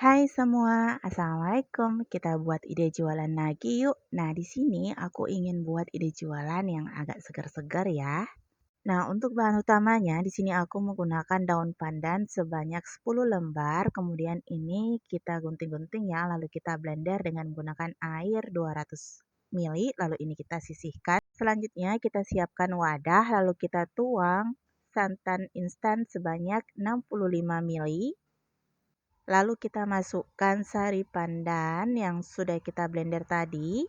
Hai semua, assalamualaikum. Kita buat ide jualan lagi yuk. Nah, di sini aku ingin buat ide jualan yang agak segar-segar ya. Nah, untuk bahan utamanya di sini aku menggunakan daun pandan sebanyak 10 lembar. Kemudian ini kita gunting-gunting ya, lalu kita blender dengan menggunakan air 200 ml, lalu ini kita sisihkan. Selanjutnya kita siapkan wadah, lalu kita tuang santan instan sebanyak 65 ml. Lalu kita masukkan sari pandan yang sudah kita blender tadi.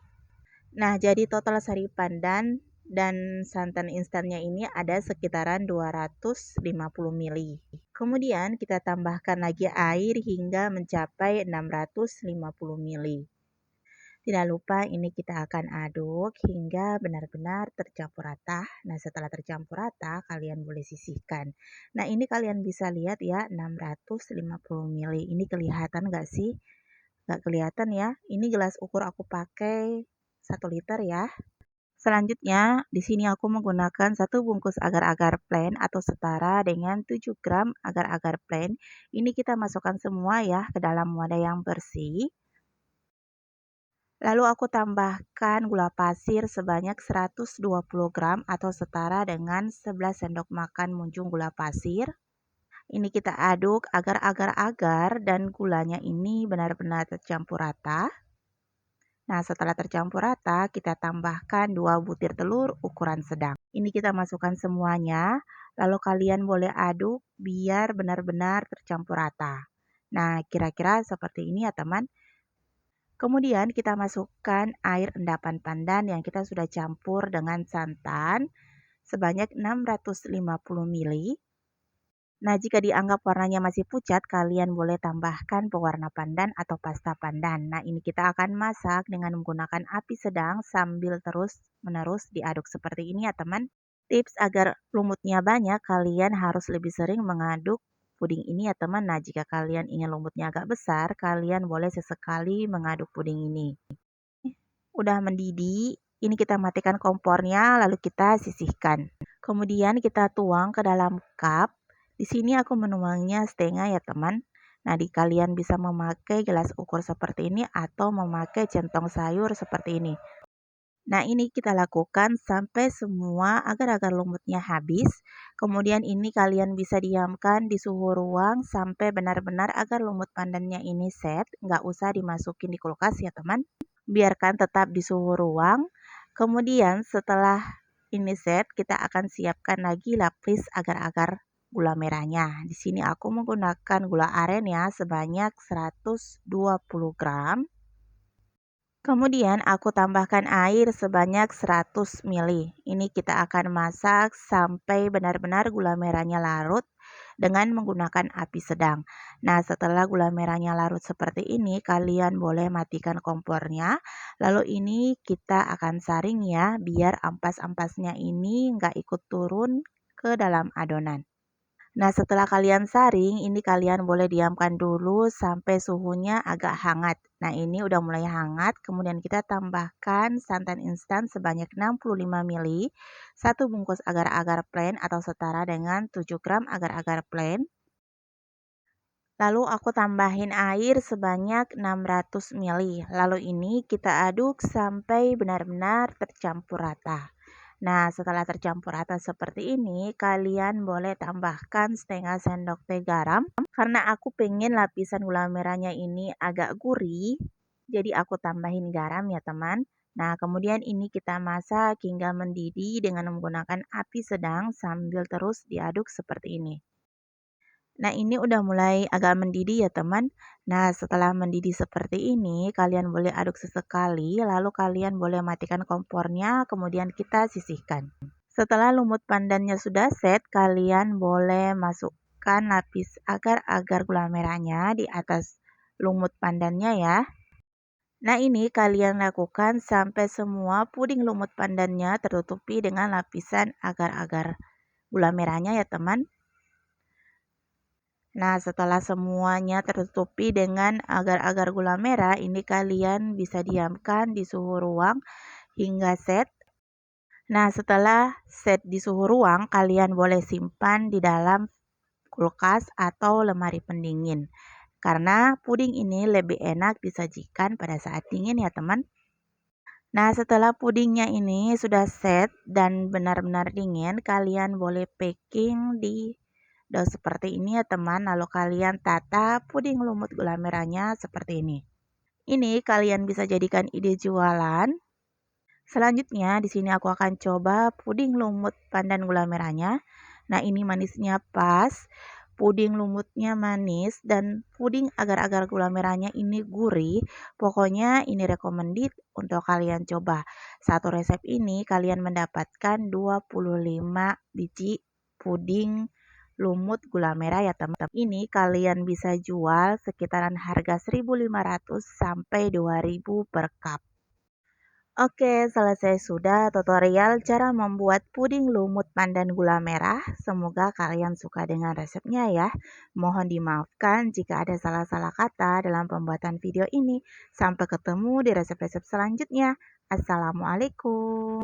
Nah, jadi total sari pandan dan santan instannya ini ada sekitaran 250 ml. Kemudian kita tambahkan lagi air hingga mencapai 650 ml. Tidak lupa ini kita akan aduk hingga benar-benar tercampur rata. Nah, setelah tercampur rata, kalian boleh sisihkan. Nah, ini kalian bisa lihat ya, 650 ml. Ini kelihatan nggak sih? Nggak kelihatan ya. Ini gelas ukur aku pakai 1 liter ya. Selanjutnya, di sini aku menggunakan satu bungkus agar-agar plain atau setara dengan 7 gram agar-agar plain. Ini kita masukkan semua ya ke dalam wadah yang bersih. Lalu aku tambahkan gula pasir sebanyak 120 gram atau setara dengan 11 sendok makan munjung gula pasir. Ini kita aduk agar agar-agar dan gulanya ini benar-benar tercampur rata. Nah, setelah tercampur rata, kita tambahkan 2 butir telur ukuran sedang. Ini kita masukkan semuanya, lalu kalian boleh aduk biar benar-benar tercampur rata. Nah, kira-kira seperti ini ya teman. Kemudian kita masukkan air endapan pandan yang kita sudah campur dengan santan sebanyak 650 ml. Nah, jika dianggap warnanya masih pucat, kalian boleh tambahkan pewarna pandan atau pasta pandan. Nah, ini kita akan masak dengan menggunakan api sedang sambil terus-menerus diaduk seperti ini ya teman. Tips agar lumutnya banyak, kalian harus lebih sering mengaduk puding ini ya teman. Nah, jika kalian ingin lumutnya agak besar, kalian boleh sesekali mengaduk puding ini. Udah mendidih, ini kita matikan kompornya lalu kita sisihkan. Kemudian kita tuang ke dalam cup. Di sini aku menuangnya setengah ya teman. Nah, kalian bisa memakai gelas ukur seperti ini atau memakai centong sayur seperti ini. Nah, ini kita lakukan sampai semua agar-agar lumutnya habis. Kemudian ini kalian bisa diamkan di suhu ruang sampai benar-benar agar lumut pandannya ini set. Nggak usah dimasukin di kulkas ya teman. Biarkan tetap di suhu ruang. Kemudian setelah ini set, kita akan siapkan lagi lapis agar-agar gula merahnya. Di sini aku menggunakan gula aren ya sebanyak 120 gram. Kemudian aku tambahkan air sebanyak 100 ml. Ini kita akan masak sampai benar-benar gula merahnya larut dengan menggunakan api sedang. Nah, setelah gula merahnya larut seperti ini, kalian boleh matikan kompornya. Lalu ini kita akan saring ya, biar ampas-ampasnya ini nggak ikut turun ke dalam adonan. Nah, setelah kalian saring, ini kalian boleh diamkan dulu sampai suhunya agak hangat. Nah, ini udah mulai hangat, kemudian kita tambahkan santan instan sebanyak 65 ml, satu bungkus agar-agar plain atau setara dengan 7 gram agar-agar plain. Lalu aku tambahin air sebanyak 600 ml. Lalu ini kita aduk sampai benar-benar tercampur rata. Nah, setelah tercampur rata seperti ini, kalian boleh tambahkan setengah sendok teh garam. Karena aku pengen lapisan gula merahnya ini agak gurih, jadi aku tambahin garam ya teman. Nah, kemudian ini kita masak hingga mendidih dengan menggunakan api sedang sambil terus diaduk seperti ini. Nah, ini udah mulai agak mendidih ya teman. Nah, setelah mendidih seperti ini, kalian boleh aduk sesekali, lalu kalian boleh matikan kompornya, kemudian kita sisihkan. Setelah lumut pandannya sudah set, kalian boleh masukkan lapis agar-agar gula merahnya di atas lumut pandannya ya. Nah, ini kalian lakukan sampai semua puding lumut pandannya tertutupi dengan lapisan agar-agar gula merahnya ya teman. Nah, setelah semuanya tertutupi dengan agar-agar gula merah, ini kalian bisa diamkan di suhu ruang hingga set. Nah, setelah set di suhu ruang, kalian boleh simpan di dalam kulkas atau lemari pendingin. karena puding ini lebih enak disajikan pada saat dingin ya teman. Nah, setelah pudingnya ini sudah set dan benar-benar dingin, kalian boleh packing di dos seperti ini ya teman. Lalu kalian tata puding lumut gula merahnya seperti ini. Ini kalian bisa jadikan ide jualan. Selanjutnya di sini aku akan coba puding lumut pandan gula merahnya. Nah, ini manisnya pas. Puding lumutnya manis dan puding agar-agar gula merahnya ini gurih. Pokoknya ini recommended untuk kalian coba. Satu resep ini kalian mendapatkan 25 biji puding lumut gula merah ya teman-teman. Ini kalian bisa jual sekitaran harga 1.500 sampai 2.000 per cup. Oke, selesai sudah tutorial cara membuat puding lumut pandan gula merah. Semoga kalian suka dengan resepnya ya. Mohon dimaafkan jika ada salah-salah kata dalam pembuatan video ini. Sampai ketemu di resep-resep selanjutnya. Assalamualaikum.